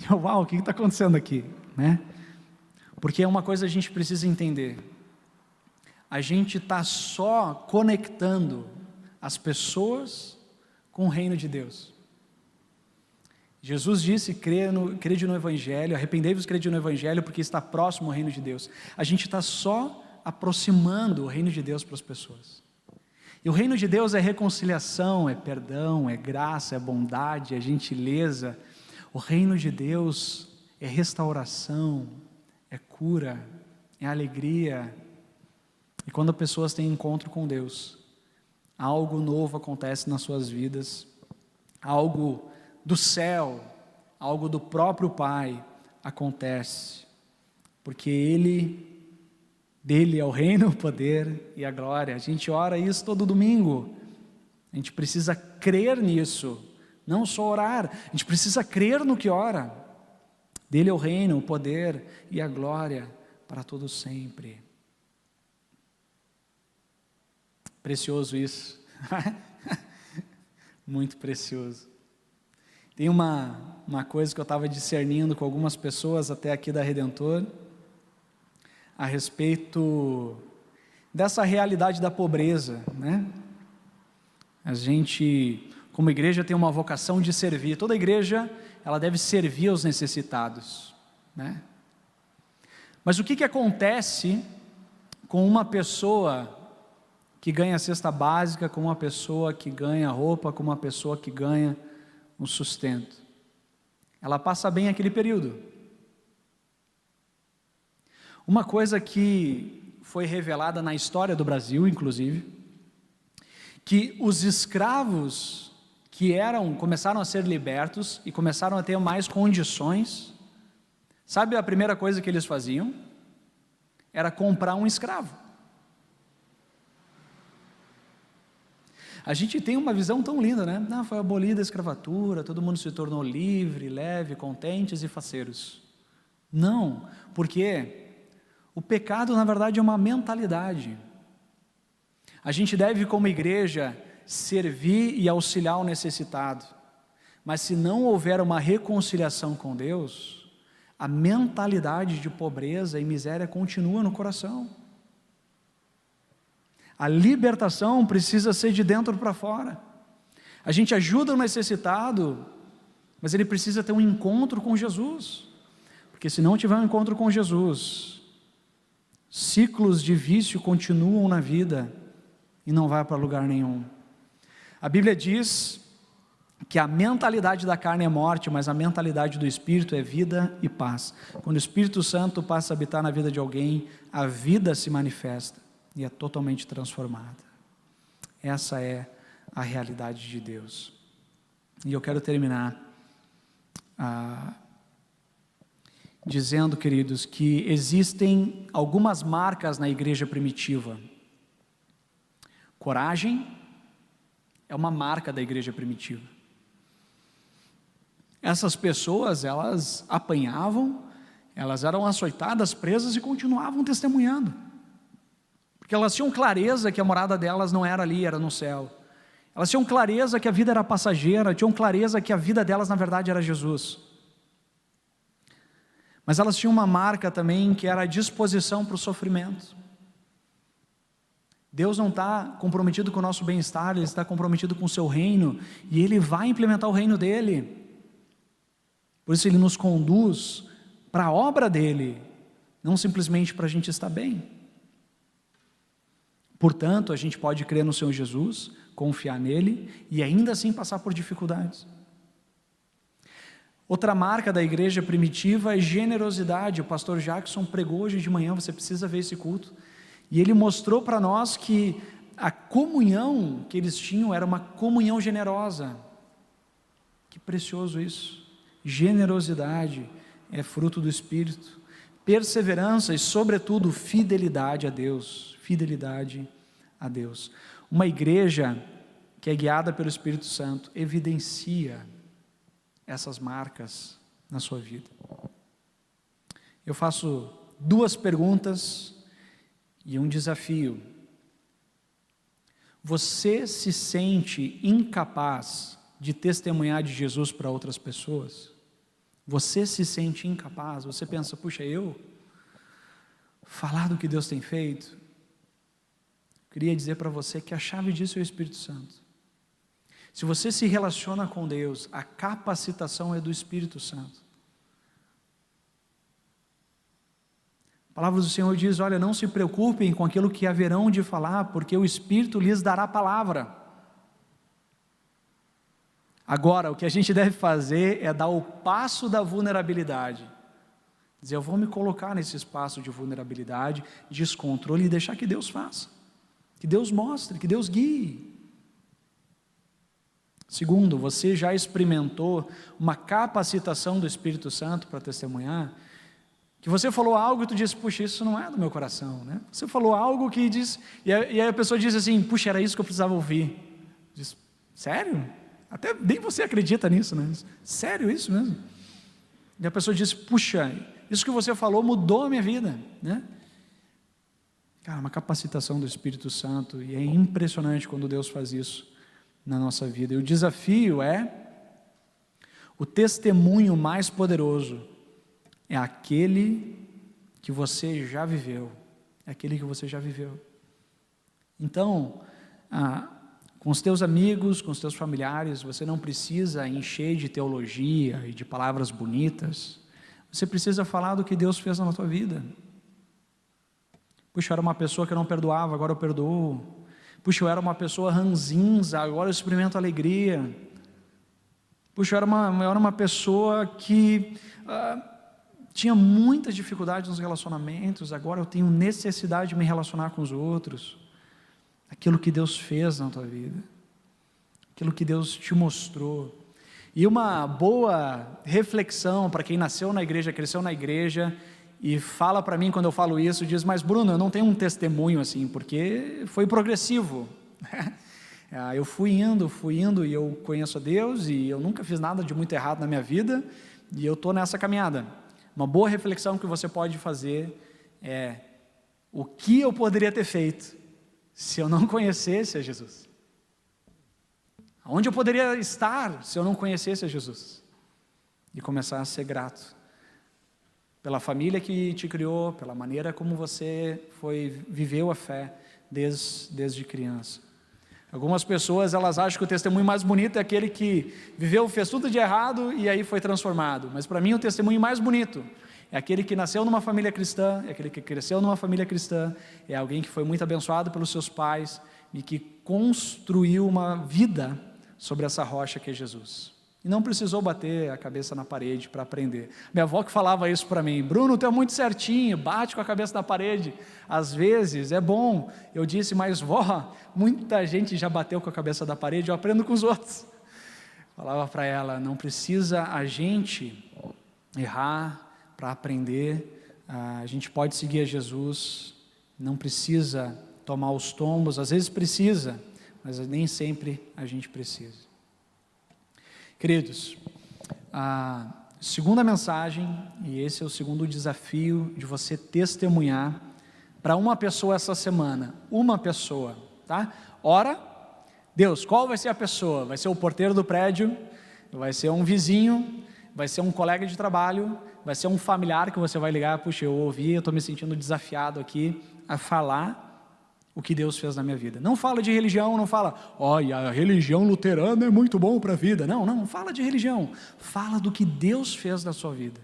Uau, o que está acontecendo aqui, né? Porque uma coisa a gente precisa entender: a gente está só conectando as pessoas com o reino de Deus. Jesus disse: crede no Evangelho, arrependei-vos, crede no Evangelho, porque está próximo o reino de Deus. A gente está só aproximando o reino de Deus para as pessoas. E o reino de Deus é reconciliação, é perdão, é graça, é bondade, é gentileza. O reino de Deus é restauração, é cura, é alegria. E quando pessoas têm encontro com Deus, algo novo acontece nas suas vidas, algo do céu, algo do próprio Pai acontece, porque dele é o reino, o poder e a glória. A gente ora isso todo domingo, a gente precisa crer nisso, não só orar, a gente precisa crer no que ora. Dele é o reino, o poder e a glória para todo sempre. Precioso isso, muito precioso. Tem uma coisa que eu estava discernindo com algumas pessoas até aqui da Redentor, a respeito dessa realidade da pobreza, né? A gente, como igreja, tem uma vocação de servir. Toda igreja, ela deve servir aos necessitados, né? Mas o que acontece com uma pessoa que ganha a cesta básica, com uma pessoa que ganha roupa, com uma pessoa que ganha um sustento? Ela passa bem aquele período. Uma coisa que foi revelada na história do Brasil, inclusive, que os escravos que começaram a ser libertos e começaram a ter mais condições, sabe a primeira coisa que eles faziam? Era comprar um escravo. A gente tem uma visão tão linda, né? Não, foi abolida a escravatura, todo mundo se tornou livre, leve, contentes e faceiros. Não, porque o pecado, na verdade, é uma mentalidade. A gente deve, como igreja, servir e auxiliar o necessitado, mas se não houver uma reconciliação com Deus, a mentalidade de pobreza e miséria continua no coração. A libertação precisa ser de dentro para fora. A gente ajuda o necessitado, mas ele precisa ter um encontro com Jesus, porque se não tiver um encontro com Jesus, ciclos de vício continuam na vida e não vai para lugar nenhum. A Bíblia diz que a mentalidade da carne é morte, mas a mentalidade do Espírito é vida e paz. Quando o Espírito Santo passa a habitar na vida de alguém, a vida se manifesta e é totalmente transformada. Essa é a realidade de Deus. E eu quero terminar dizendo, queridos, que existem algumas marcas na igreja primitiva. Coragem é uma marca da igreja primitiva. Essas pessoas, elas apanhavam, elas eram açoitadas, presas e continuavam testemunhando, porque elas tinham clareza que a morada delas não era ali, era no céu. Elas tinham clareza que a vida era passageira, tinham clareza que a vida delas na verdade era Jesus. Mas elas tinham uma marca também, que era a disposição para o sofrimento. Deus não está comprometido com o nosso bem-estar, Ele está comprometido com o seu reino, e Ele vai implementar o reino dEle. Por isso Ele nos conduz para a obra dEle, não simplesmente para a gente estar bem. Portanto, a gente pode crer no Senhor Jesus, confiar nele, e ainda assim passar por dificuldades. Outra marca da igreja primitiva é generosidade. O pastor Jackson pregou hoje de manhã, você precisa ver esse culto, e ele mostrou para nós que a comunhão que eles tinham era uma comunhão generosa. Que precioso isso. Generosidade é fruto do Espírito, perseverança e sobretudo fidelidade a Deus. Fidelidade a Deus. Uma igreja que é guiada pelo Espírito Santo evidencia essas marcas na sua vida. Eu faço duas perguntas e um desafio. Você se sente incapaz de testemunhar de Jesus para outras pessoas? Você se sente incapaz? Você pensa, puxa, eu falar do que Deus tem feito? queria dizer para você que a chave disso é o Espírito Santo. Se você se relaciona com Deus, a capacitação é do Espírito Santo. A palavra do Senhor diz, olha, não se preocupem com aquilo que haverão de falar, porque o Espírito lhes dará a palavra. Agora, o que a gente deve fazer é dar o passo da vulnerabilidade. Dizer, eu vou me colocar nesse espaço de vulnerabilidade, descontrole e deixar que Deus faça. Que Deus mostre, que Deus guie. Segundo, você já experimentou uma capacitação do Espírito Santo para testemunhar? Que você falou algo e tu disse, puxa, isso não é do meu coração, né? Você falou algo que diz, e aí a pessoa diz assim, puxa, era isso que eu precisava ouvir. Diz, sério? Até nem você acredita nisso, né? Sério isso mesmo? E a pessoa diz, puxa, isso que você falou mudou a minha vida, né? Cara, uma capacitação do Espírito Santo, e é impressionante quando Deus faz isso na nossa vida. E o desafio é, o testemunho mais poderoso é aquele que você já viveu, é aquele que você já viveu. Então, com os teus amigos, com os teus familiares, você não precisa encher de teologia e de palavras bonitas, você precisa falar do que Deus fez na tua vida. Puxa, eu era uma pessoa que eu não perdoava, agora eu perdoo. Puxa, eu era uma pessoa ranzinza, agora eu experimento alegria. Puxa, eu era uma pessoa que tinha muitas dificuldades nos relacionamentos, agora eu tenho necessidade de me relacionar com os outros. Aquilo que Deus fez na tua vida, aquilo que Deus te mostrou. E uma boa reflexão para quem nasceu na igreja, cresceu na igreja, e fala para mim quando eu falo isso, diz, mas Bruno, eu não tenho um testemunho assim, porque foi progressivo. Eu fui indo, e eu conheço a Deus, e eu nunca fiz nada de muito errado na minha vida, e eu estou nessa caminhada. Uma boa reflexão que você pode fazer é, o que eu poderia ter feito se eu não conhecesse a Jesus? Onde eu poderia estar se eu não conhecesse a Jesus? E começar a ser grato pela família que te criou, pela maneira como você viveu a fé desde criança. Algumas pessoas, elas acham que o testemunho mais bonito é aquele que viveu, fez tudo de errado e aí foi transformado. Mas para mim o testemunho mais bonito é aquele que nasceu numa família cristã, é aquele que cresceu numa família cristã, é alguém que foi muito abençoado pelos seus pais e que construiu uma vida sobre essa rocha que é Jesus. E não precisou bater a cabeça na parede para aprender. Minha avó que falava isso para mim, Bruno, tu é muito certinho, bate com a cabeça na parede. Às vezes é bom. Eu disse, mas vó, muita gente já bateu com a cabeça da parede, eu aprendo com os outros. Falava para ela, não precisa a gente errar para aprender, a gente pode seguir a Jesus, não precisa tomar os tombos, às vezes precisa, mas nem sempre a gente precisa. Queridos, a segunda mensagem, e esse é o segundo desafio de você testemunhar para uma pessoa essa semana, uma pessoa, tá? Ora, Deus, qual vai ser a pessoa? Vai ser o porteiro do prédio? Vai ser um vizinho? Vai ser um colega de trabalho? Vai ser um familiar que você vai ligar, puxa, eu ouvi, eu estou me sentindo desafiado aqui a falar o que Deus fez na minha vida. Não fala de religião, não fala, olha, a religião luterana é muito bom para a vida. Não fala de religião. Fala do que Deus fez na sua vida.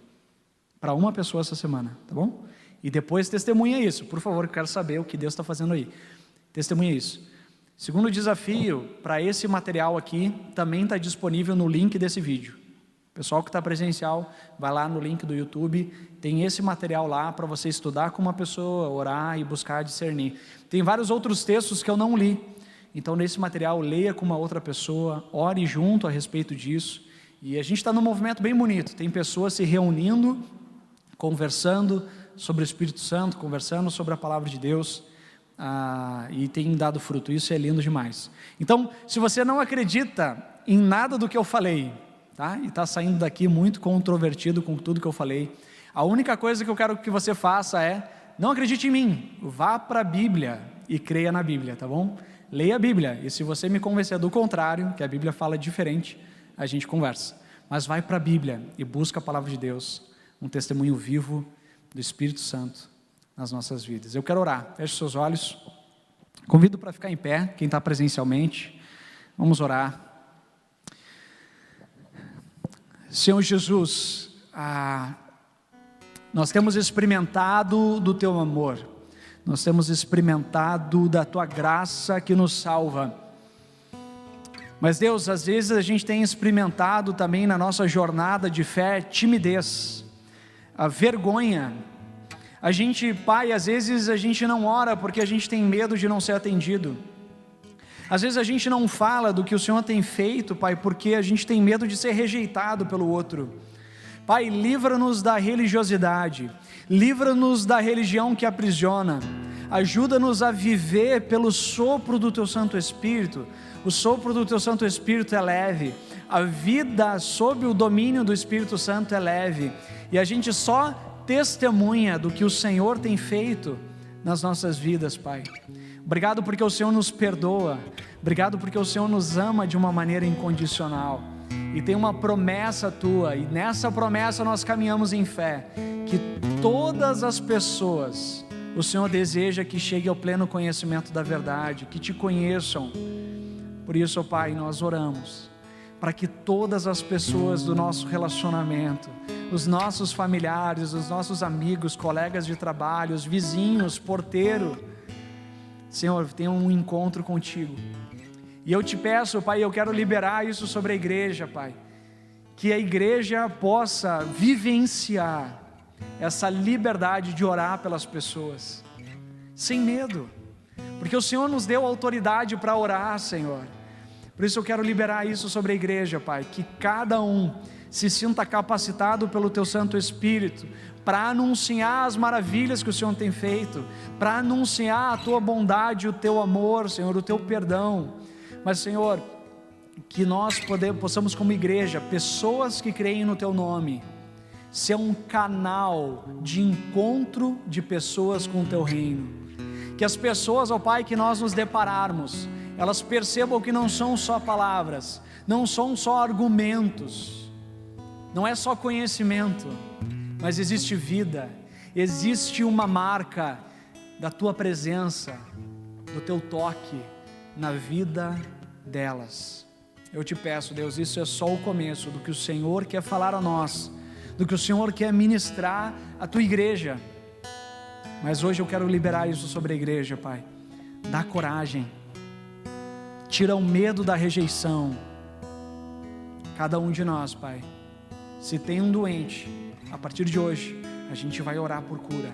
Para uma pessoa essa semana, tá bom? E depois testemunha isso. Por favor, eu quero saber o que Deus está fazendo aí. Testemunha isso. Segundo desafio, para esse material aqui, também está disponível no link desse vídeo. O pessoal que está presencial, vai lá no link do YouTube, tem esse material lá para você estudar com uma pessoa, orar e buscar discernir. Tem vários outros textos que eu não li, então nesse material leia com uma outra pessoa, ore junto a respeito disso, e a gente está num movimento bem bonito, tem pessoas se reunindo, conversando sobre o Espírito Santo, conversando sobre a Palavra de Deus, e tem dado fruto, isso é lindo demais. Então, se você não acredita em nada do que eu falei, tá? E está saindo daqui muito controvertido com tudo que eu falei, a única coisa que eu quero que você faça é, não acredite em mim, vá para a Bíblia e creia na Bíblia, tá bom? Leia a Bíblia, e se você me convencer do contrário, que a Bíblia fala diferente, a gente conversa. Mas vai para a Bíblia e busca a Palavra de Deus, um testemunho vivo do Espírito Santo nas nossas vidas. Eu quero orar, feche seus olhos, Convido para ficar em pé, quem está presencialmente. Vamos orar. Senhor Jesus, nós temos experimentado do Teu amor, nós temos experimentado da Tua graça que nos salva. Mas Deus, às vezes a gente tem experimentado também na nossa jornada de fé timidez, a vergonha. A gente, Pai, às vezes a gente não ora porque a gente tem medo de não ser atendido. Às vezes a gente não fala do que o Senhor tem feito, Pai, porque a gente tem medo de ser rejeitado pelo outro. Pai, livra-nos da religiosidade, livra-nos da religião que aprisiona, ajuda-nos a viver pelo sopro do Teu Santo Espírito. O sopro do Teu Santo Espírito é leve, a vida sob o domínio do Espírito Santo é leve, e a gente só testemunha do que o Senhor tem feito nas nossas vidas, Pai. Obrigado porque o Senhor nos perdoa, obrigado porque o Senhor nos ama de uma maneira incondicional, e tem uma promessa Tua, e nessa promessa nós caminhamos em fé, que todas as pessoas, o Senhor deseja que chegue ao pleno conhecimento da verdade, que Te conheçam. Por isso, Pai, nós oramos, para que todas as pessoas do nosso relacionamento, os nossos familiares, os nossos amigos, colegas de trabalho, os vizinhos, porteiro, Senhor, tenham um encontro contigo. E eu Te peço, Pai, eu quero liberar isso sobre a igreja, Pai, que a igreja possa vivenciar essa liberdade de orar pelas pessoas, sem medo, porque o Senhor nos deu autoridade para orar, Senhor. Por isso eu quero liberar isso sobre a igreja, Pai, que cada um se sinta capacitado pelo Teu Santo Espírito para anunciar as maravilhas que o Senhor tem feito, para anunciar a Tua bondade, o Teu amor, Senhor, o Teu perdão. Mas, Senhor, que nós possamos como igreja, pessoas que creem no Teu nome, ser um canal de encontro de pessoas com o Teu reino. Que as pessoas, ó Pai, que nós nos depararmos, elas percebam que não são só palavras, não são só argumentos, não é só conhecimento, mas existe vida, existe uma marca da Tua presença, do Teu toque na vida delas. Eu Te peço, Deus, isso é só o começo do que o Senhor quer falar a nós, do que o Senhor quer ministrar à Tua igreja. Mas hoje eu quero liberar isso sobre a igreja, Pai. Dá coragem, tira o medo da rejeição. Cada um de nós, Pai, se tem um doente, a partir de hoje a gente vai orar por cura.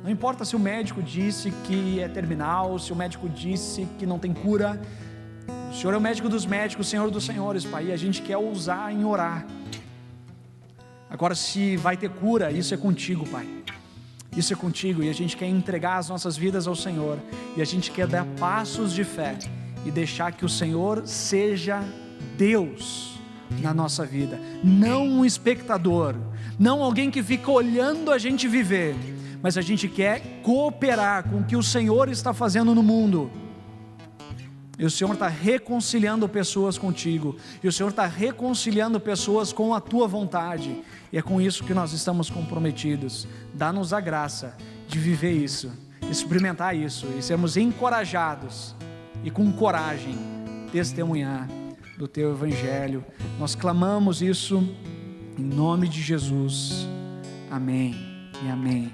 Não importa se o médico disse que é terminal, se o médico disse que não tem cura. O Senhor é o médico dos médicos, o Senhor dos senhores, Pai, e a gente quer ousar em orar. Agora, se vai ter cura, isso é contigo, Pai. Isso é contigo, e a gente quer entregar as nossas vidas ao Senhor, e a gente quer dar passos de fé e deixar que o Senhor seja Deus na nossa vida, não um espectador, não alguém que fica olhando a gente viver, mas a gente quer cooperar com o que o Senhor está fazendo no mundo. E o Senhor está reconciliando pessoas contigo, e o Senhor está reconciliando pessoas com a Tua vontade, e é com isso que nós estamos comprometidos. Dá-nos a graça de viver isso, experimentar isso, e sermos encorajados, e com coragem, testemunhar do Teu Evangelho. Nós clamamos isso em nome de Jesus, amém e amém.